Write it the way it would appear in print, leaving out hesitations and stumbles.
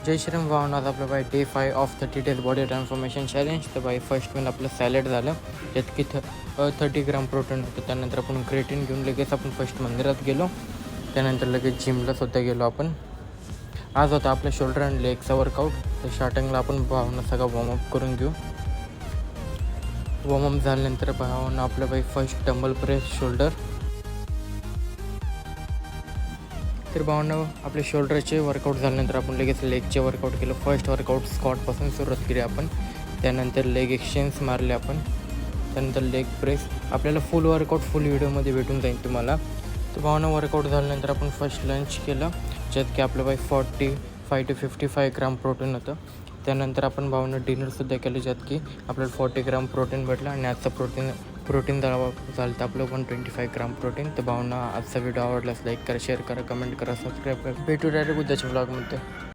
जय श्रीराम भावना. आज आपलं by day 5 of 30 days body transformation challenge. तर बाय फर्स्ट मील आपलं सॅलड झालं, त्यात की 30 ग्राम प्रोटीन होतं. त्यानंतर आपण क्रेटीन घेऊन लगेच आपण फर्स्ट मंदिरात गेलो. त्यानंतर लगेच जिमला सुद्धा गेलो आपण. आज होता आपल्या शोल्डर अँड लेगचा वर्कआउट. तर स्टार्टिंगला आपण भावना सगळा वॉर्मअप करून घेऊ. वॉर्मअप झाल्यानंतर भावना आपलं बाई फर्स्ट डंबल प्रेस शोल्डर. तर भावना आपले शोल्डरचे वर्कआउट झाल्यानंतर आपण लगेच लेगचे वर्कआउट केलं. फर्स्ट वर्कआउट स्क्वॉटपासून सुरुवात केली आपण. त्यानंतर लेग एक्सचेंज मारले आपण. त्यानंतर लेग प्रेस. आपल्याला फुल वर्कआउट फुल व्हिडिओमध्ये भेटून जाईल तुम्हाला. तर भावना वर्कआउट झाल्यानंतर आपण फर्स्ट लंच केलं, ज्यात की आपलं बाई 45 to 55 ग्राम प्रोटीन होतं. त्यानंतर आपण भावना डिनरसुद्धा केलं, ज्यात की आपल्याला 40 ग्राम प्रोटीन भेटलं. आणि आजचं प्रोटीन झालं तर आपलं 125 ग्राम प्रोटीन. तर भावना आजचा व्हिडिओ आवडल्यास लाईक करा, शेअर करा, कमेंट करा, सबस्क्राईब करा. भेटू डायरेक्ट उद्याच्या व्लॉगमध्ये.